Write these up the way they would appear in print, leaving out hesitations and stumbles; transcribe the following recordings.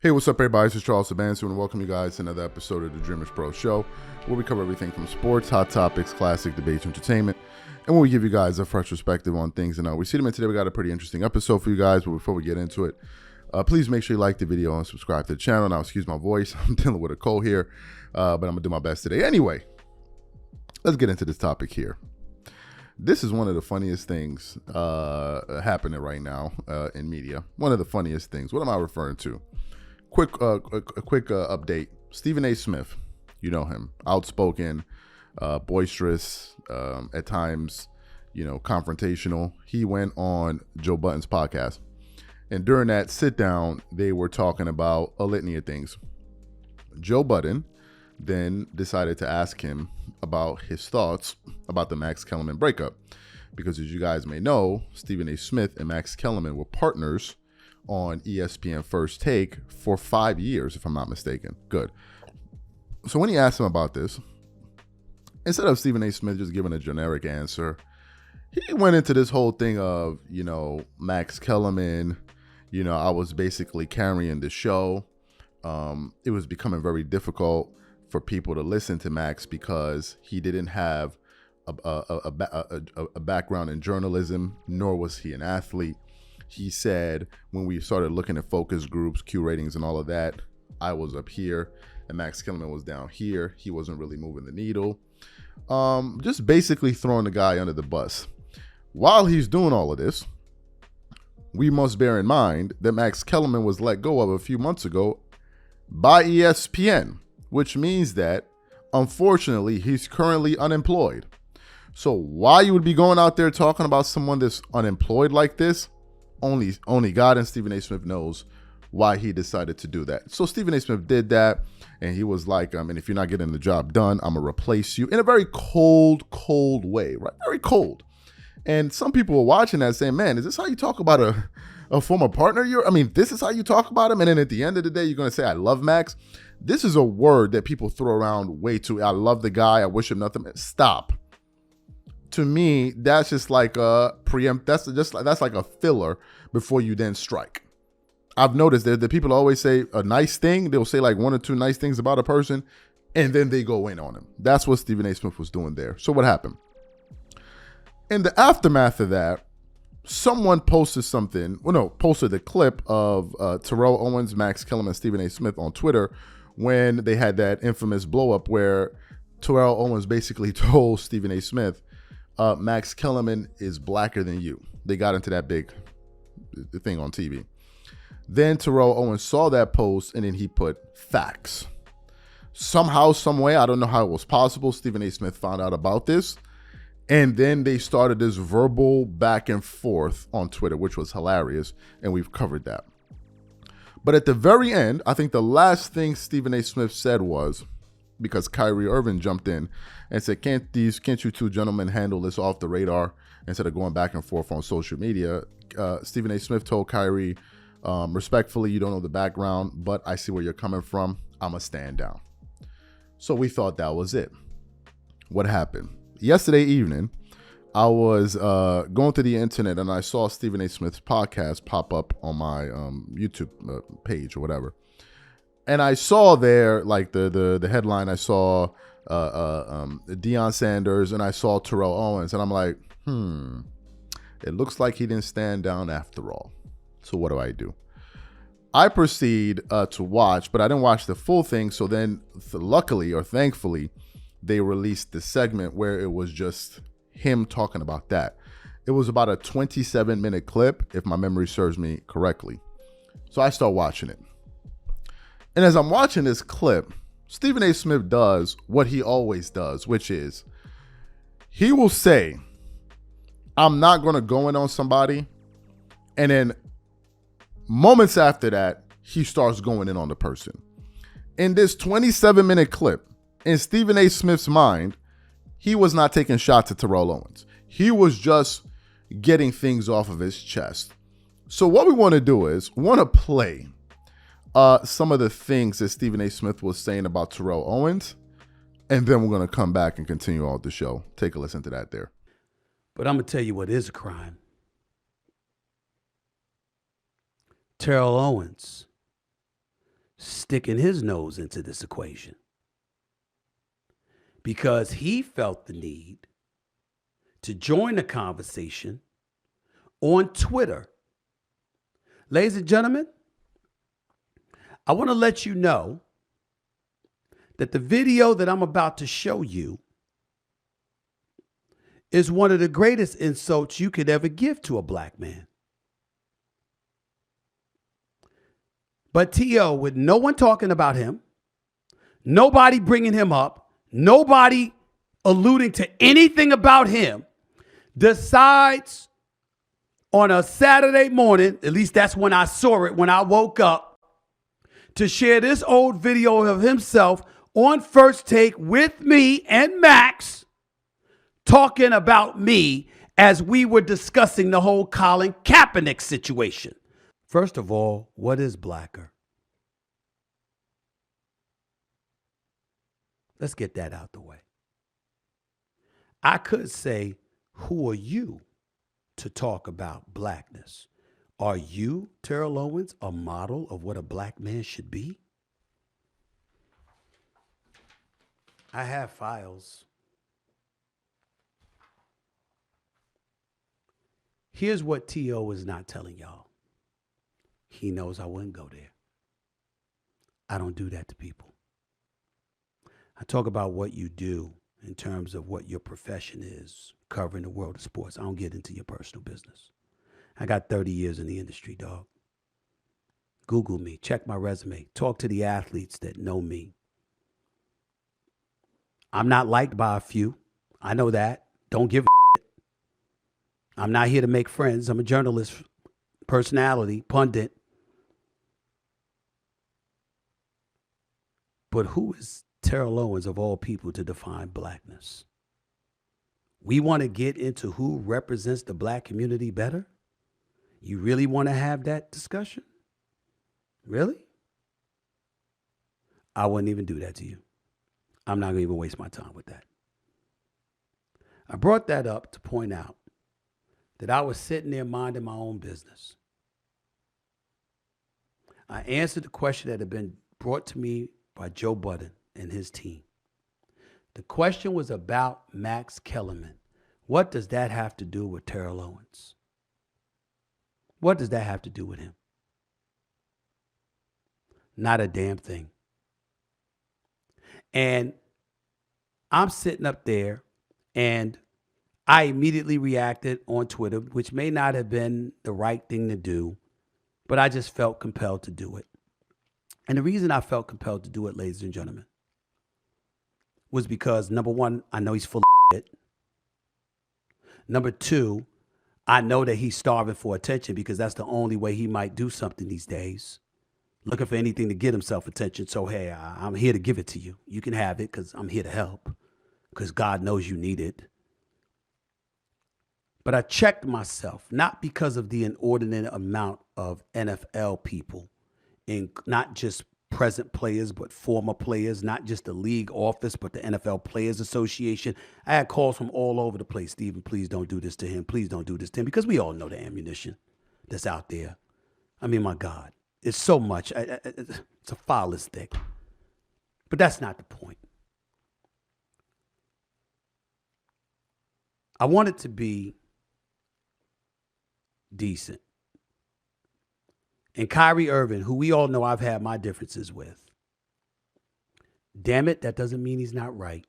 Hey, what's up, everybody? This is Charles Sabansu, and welcome you guys to another episode of the Dreamerspro Show, where we cover everything from sports, hot topics, classic debates, entertainment, and where we give you guys a fresh perspective on things. And we see them in today. We got a pretty interesting episode for you guys, but before we get into it, please make sure you like the video and subscribe to the channel. Now, excuse my voice. I'm dealing with a cold here, but I'm going to do my best today. Anyway, let's get into this topic here. This is one of the funniest things happening right now in media. One of the funniest things. What am I referring to? A quick update. Stephen A. Smith, you know him, outspoken, boisterous, at times, confrontational. He went on Joe Budden's podcast, and during that sit down, they were talking about a litany of things. Joe Budden then decided to ask him about his thoughts about the Max Kellerman breakup, because as you guys may know, Stephen A. Smith and Max Kellerman were partners on ESPN First Take for 5 years, if I'm not mistaken. Good. So when he asked him about this, instead of Stephen A. Smith just giving a generic answer, he went into this whole thing of, Max Kellerman, I was basically carrying the show. It was becoming very difficult for people to listen to Max because he didn't have a background in journalism, nor was he an athlete. He said when we started looking at focus groups, Q ratings, and all of that, I was up here and Max Kellerman was down here. He wasn't really moving the needle. Just basically throwing the guy under the bus. While he's doing all of this, we must bear in mind that Max Kellerman was let go of a few months ago by ESPN, which means that, unfortunately, he's currently unemployed. So why you would be going out there talking about someone that's unemployed like this? Only God and Stephen A. Smith knows why he decided to do that. So Stephen A. Smith did that, and he was like, and if you're not getting the job done, I'm going to replace you, in a very cold way, right? Very cold. And some people were watching that saying, man, is this how you talk about a former partner? This is how you talk about him? And then at the end of the day, you're going to say, I love Max? This is a word that people throw around way too. I love the guy. I wish him nothing. Stop. To me, that's just like a preempt. That's like a filler before you then strike. I've noticed that the people always say a nice thing. They'll say like one or two nice things about a person, and then they go in on him. That's what Stephen A. Smith was doing there. So what happened? In the aftermath of that, someone posted posted a clip of Terrell Owens, Max Kellerman, Stephen A. Smith on Twitter when they had that infamous blow up where Terrell Owens basically told Stephen A. Smith, Max Kellerman is blacker than you. They got into that big thing on TV. Then Terrell Owens saw that post, and then he put facts. Somehow, some way, I don't know how it was possible, Stephen A. Smith found out about this. And then they started this verbal back and forth on Twitter, which was hilarious, and we've covered that. But at the very end, I think the last thing Stephen A. Smith said was, because Kyrie Irving jumped in and said, can't you two gentlemen handle this off the radar instead of going back and forth on social media? Stephen A. Smith told Kyrie, respectfully, you don't know the background, but I see where you're coming from. I'm going to stand down. So we thought that was it. What happened? Yesterday evening, I was going through the internet and I saw Stephen A. Smith's podcast pop up on my YouTube page or whatever. And I saw there, like the headline, I saw Deion Sanders and I saw Terrell Owens. And I'm like, it looks like he didn't stand down after all. So what do? I proceed to watch, but I didn't watch the full thing. So then luckily or thankfully, they released the segment where it was just him talking about that. It was about a 27-minute clip, if my memory serves me correctly. So I start watching it. And as I'm watching this clip, Stephen A. Smith does what he always does, which is he will say, I'm not going to go in on somebody. And then moments after that, he starts going in on the person. In this 27-minute clip, in Stephen A. Smith's mind, he was not taking shots at Terrell Owens. He was just getting things off of his chest. So what we want to do is play some of the things that Stephen A. Smith was saying about Terrell Owens, and then we're going to come back and continue on with the show. Take a listen to that there. But I'm going to tell you what is a crime. Terrell Owens sticking his nose into this equation because he felt the need to join the conversation on Twitter. Ladies and gentlemen, I want to let you know that the video that I'm about to show you is one of the greatest insults you could ever give to a black man. But T.O., with no one talking about him, nobody bringing him up, nobody alluding to anything about him, decides on a Saturday morning, at least that's when I saw it, when I woke up, to share this old video of himself on First Take with me and Max talking about me as we were discussing the whole Colin Kaepernick situation. First of all, what is blacker? Let's get that out the way. I could say, who are you to talk about blackness? Are you, Terrell Owens, a model of what a black man should be? I have files. Here's what T.O. is not telling y'all. He knows I wouldn't go there. I don't do that to people. I talk about what you do in terms of what your profession is, covering the world of sports. I don't get into your personal business. I got 30 years in the industry, dog. Google me, check my resume, talk to the athletes that know me. I'm not liked by a few. I know that. Don't give a shit. I'm not here to make friends. I'm a journalist, personality, pundit. But who is Terrell Owens of all people to define blackness? We want to get into who represents the black community better? You really want to have that discussion? Really? I wouldn't even do that to you. I'm not going to even waste my time with that. I brought that up to point out that I was sitting there minding my own business. I answered the question that had been brought to me by Joe Budden and his team. The question was about Max Kellerman. What does that have to do with Terrell Owens? What does that have to do with him? Not a damn thing. And I'm sitting up there and I immediately reacted on Twitter, which may not have been the right thing to do, but I just felt compelled to do it. And the reason I felt compelled to do it, ladies and gentlemen, was because, number one, I know he's full of shit. Number two, I know that he's starving for attention because that's the only way he might do something these days. Looking for anything to get himself attention. So, hey, I'm here to give it to you. You can have it because I'm here to help. Because God knows you need it. But I checked myself, not because of the inordinate amount of NFL people, in not just present players, but former players, not just the league office, but the NFL Players Association. I had calls from all over the place. Stephen, please don't do this to him. Please don't do this to him. Because we all know the ammunition that's out there. I mean, my God, it's so much. It's a file is thick. But that's not the point. I want it to be decent. And Kyrie Irving, who we all know I've had my differences with, damn it, that doesn't mean he's not right.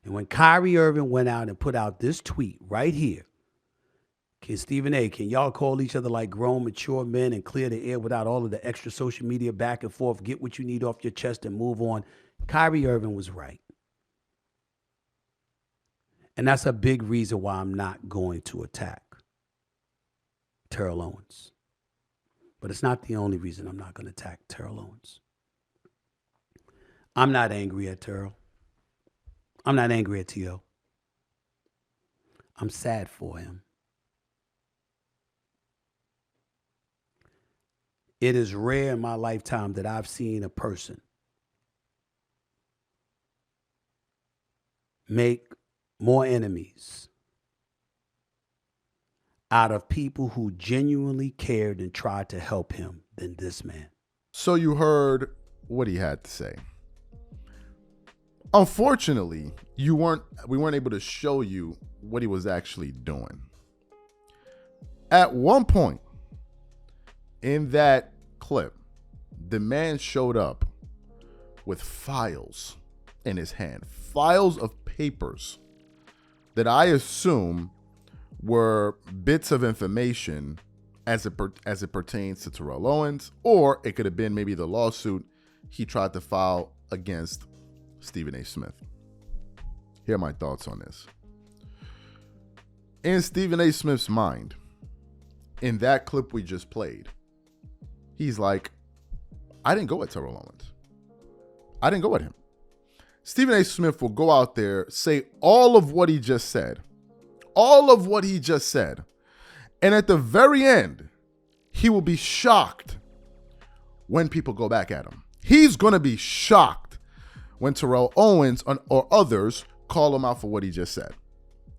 And when Kyrie Irving went out and put out this tweet right here, Stephen A., can y'all call each other like grown, mature men and clear the air without all of the extra social media back and forth, get what you need off your chest and move on? Kyrie Irving was right. And that's a big reason why I'm not going to attack Terrell Owens. But it's not the only reason I'm not going to attack Terrell Owens. I'm not angry at Terrell. I'm not angry at T.O. I'm sad for him. It is rare in my lifetime that I've seen a person make more enemies out of people who genuinely cared and tried to help him than this man. So you heard what he had to say. Unfortunately, we weren't able to show you what he was actually doing. At one point in that clip, the man showed up with files in his hand, files of papers that I assume were bits of information as it pertains to Terrell Owens, or it could have been maybe the lawsuit he tried to file against Stephen A. Smith. Here are my thoughts on this. In Stephen A. Smith's mind, in that clip we just played, he's like, I didn't go at Terrell Owens. I didn't go at him. Stephen A. Smith will go out there, say all of what he just said. All of what he just said. And at the very end, he will be shocked when people go back at him. He's going to be shocked when Terrell Owens or others call him out for what he just said.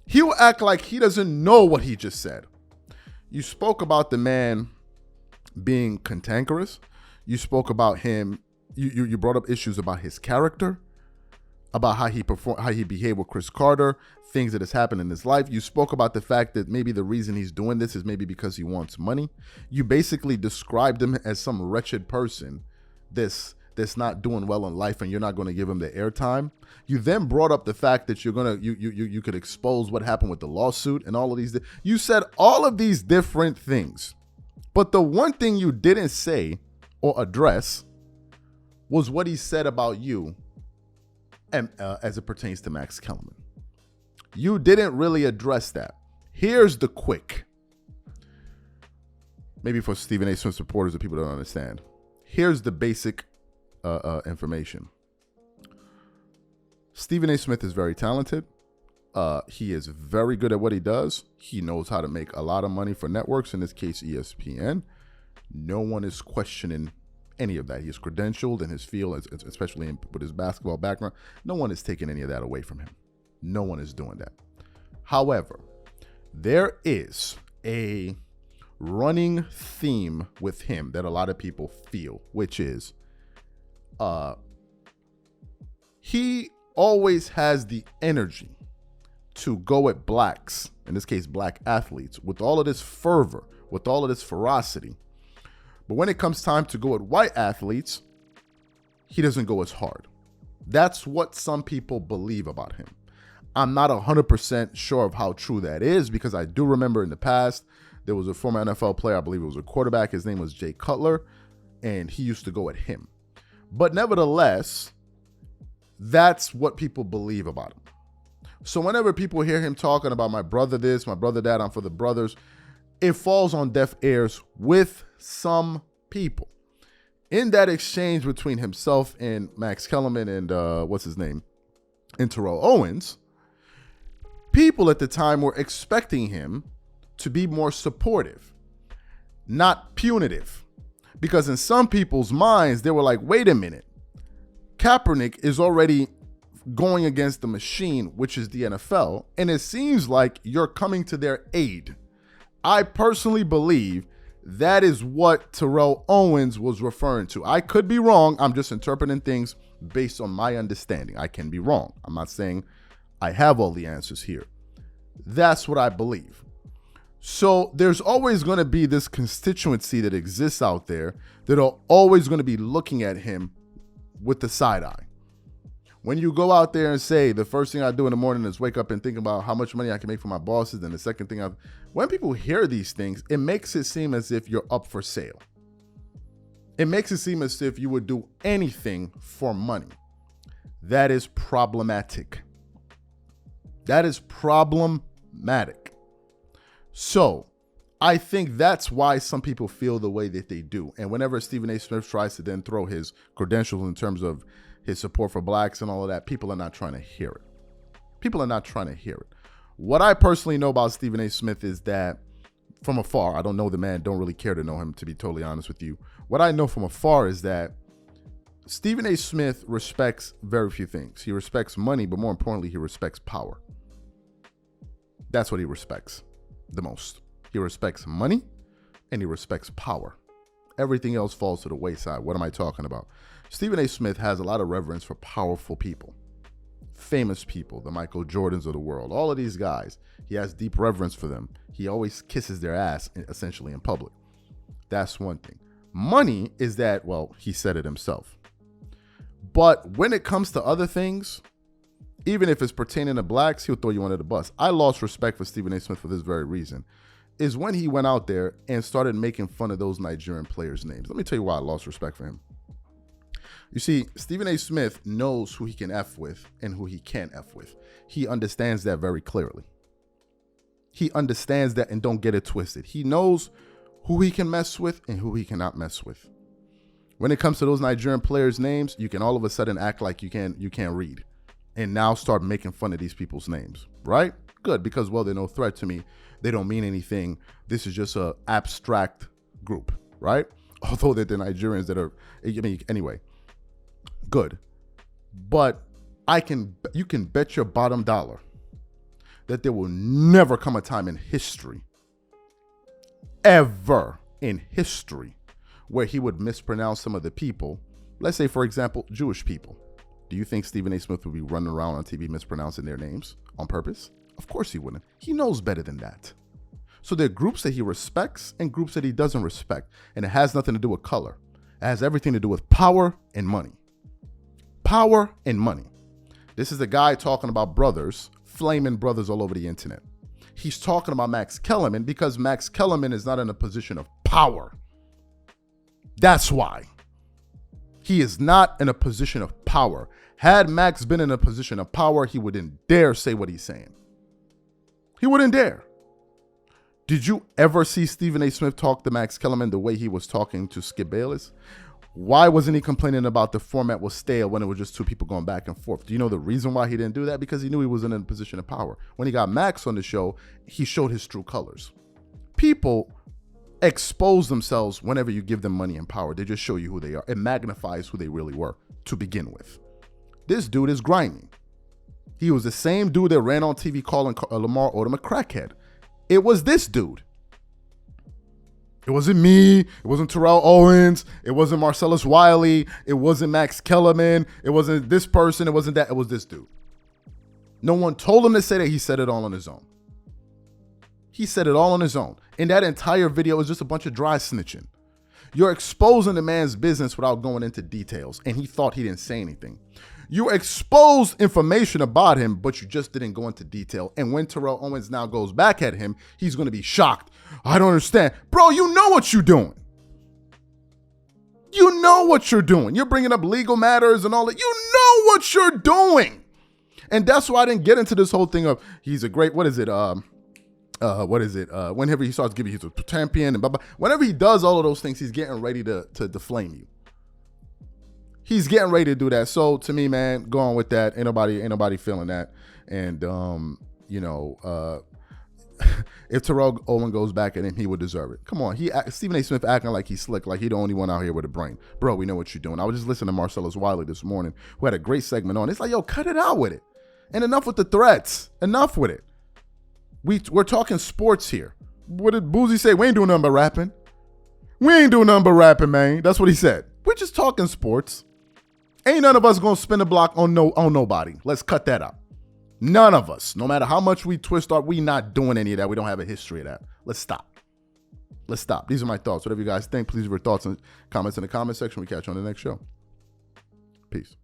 He will act like he doesn't know what he just said. You spoke about the man being cantankerous. You spoke about him. You brought up issues about his character, about how he behaved with Chris Carter, things that has happened in his life. You spoke about the fact that maybe the reason he's doing this is maybe because he wants money. You basically described him as some wretched person that's not doing well in life, and you're not going to give him the airtime. You then brought up the fact that you could expose what happened with the lawsuit and all of these. You said all of these different things, but the one thing you didn't say or address was what he said about you, and as it pertains to Max Kellerman. You didn't really address that. Here's the quick, maybe for Stephen A. Smith supporters that people don't understand. Here's the basic information. Stephen A. Smith is very talented. He is very good at what he does. He knows how to make a lot of money for networks, in this case ESPN. No one is questioning any of that. He is credentialed in his field, especially with his basketball background. No one is taking any of that away from him. No one is doing that. However, there is a running theme with him that a lot of people feel, which is he always has the energy to go at blacks, in this case black athletes, with all of this fervor, with all of this ferocity. But when it comes time to go at white athletes, he doesn't go as hard. That's what some people believe about him. I'm not 100% sure of how true that is, because I do remember in the past, there was a former NFL player, I believe it was a quarterback, his name was Jay Cutler, and he used to go at him. But nevertheless, that's what people believe about him. So whenever people hear him talking about my brother this, my brother that, I'm for the brothers, it falls on deaf ears with some people. In that exchange between himself and Max Kellerman and and Terrell Owens, people at the time were expecting him to be more supportive, not punitive. Because in some people's minds, they were like, wait a minute, Kaepernick is already going against the machine, which is the NFL, and it seems like you're coming to their aid. I personally believe that is what Terrell Owens was referring to. I could be wrong. I'm just interpreting things based on my understanding. I can be wrong. I'm not saying I have all the answers here. That's what I believe. So there's always going to be this constituency that exists out there that are always going to be looking at him with the side eye. When you go out there and say, the first thing I do in the morning is wake up and think about how much money I can make for my bosses, and the second thing when people hear these things, it makes it seem as if you're up for sale. It makes it seem as if you would do anything for money. That is problematic. That is problematic. So I think that's why some people feel the way that they do. And whenever Stephen A. Smith tries to then throw his credentials in terms of his support for blacks and all of that, people are not trying to hear it. People are not trying to hear it. What I personally know about Stephen A. Smith is that from afar, I don't know the man, don't really care to know him, to be totally honest with you. What I know from afar is that Stephen A. Smith respects very few things. He respects money, but more importantly, he respects power. That's what he respects the most. He respects money and he respects power. everything else falls to the wayside. What am I talking about? Stephen A. Smith has a lot of reverence for powerful people, famous people, the Michael Jordans of the world, all of these guys. He has deep reverence for them. He always kisses their ass, essentially, in public. That's one thing. Money is that, well, he said it himself. But when it comes to other things, even if it's pertaining to blacks, he'll throw you under the bus. I lost respect for Stephen A. Smith for this very reason, is when he went out there and started making fun of those Nigerian players' names. Let me tell you why I lost respect for him. You see, Stephen A. Smith knows who he can F with and who he can't F with. He understands that very clearly. He understands that, and don't get it twisted. He knows who he can mess with and who he cannot mess with. When it comes to those Nigerian players' names, you can all of a sudden act like you can't read and now start making fun of these people's names, right? Good, because, well, they're no threat to me. They don't mean anything. This is just a abstract group, right? Although they're the Nigerians that are, anyway, good. But you can bet your bottom dollar that there will never come a time in history, ever in history, where he would mispronounce some of the people. Let's say, for example, Jewish people. Do you think Stephen A. Smith would be running around on TV mispronouncing their names on purpose? Of course he wouldn't. He knows better than that. So there are groups that he respects and groups that he doesn't respect. And it has nothing to do with color. It has everything to do with power and money. Power and money. This is a guy talking about brothers, flaming brothers all over the internet. He's talking about Max Kellerman because Max Kellerman is not in a position of power. That's why. He is not in a position of power. Had Max been in a position of power, he wouldn't dare say what he's saying. He wouldn't dare. Did you ever see Stephen A. Smith talk to Max Kellerman the way he was talking to Skip Bayless? Why wasn't he complaining about the format was stale when it was just two people going back and forth? Do you know the reason why he didn't do that? Because he knew he wasn't in a position of power. When he got Max on the show, he showed his true colors. People expose themselves whenever you give them money and power. They just show you who they are. It magnifies who they really were to begin with. This dude is grimy. He was the same dude that ran on TV calling Lamar Odom a crackhead. It was this dude. It wasn't me. It wasn't Terrell Owens. It wasn't Marcellus Wiley. It wasn't Max Kellerman. It wasn't this person. It wasn't that. It was this dude. No one told him to say that. He said it all on his own. He said it all on his own. And that entire video is just a bunch of dry snitching. You're exposing the man's business without going into details. And he thought he didn't say anything. You exposed information about him, but you just didn't go into detail. And when Terrell Owens now goes back at him, he's going to be shocked. I don't understand. Bro, you know what you're doing. You know what you're doing. You're bringing up legal matters and all that. You know what you're doing. And that's why I didn't get into this whole thing of he's a great, whenever he starts giving, he's a champion and blah, blah. Whenever he does all of those things, he's getting ready to deflame you. He's getting ready to do that. So to me, man, go on with that. Ain't nobody feeling that. And, if Terrell Owens goes back at him, he would deserve it. Come on. Stephen A. Smith acting like he's slick, like he the only one out here with a brain. Bro, we know what you're doing. I was just listening to Marcellus Wiley this morning, who had a great segment on. It's like, yo, cut it out with it. And enough with the threats. Enough with it. We're talking sports here. What did Boozy say? We ain't doing nothing but rapping. We ain't doing nothing but rapping, man. That's what he said. We're just talking sports. Ain't none of us gonna spin the block on nobody. Let's cut that out. None of us. No matter how much we twist our, we not doing any of that. We don't have a history of that. Let's stop. These are my thoughts. Whatever you guys think, please leave your thoughts and comments in the comment section. We catch you on the next show. Peace.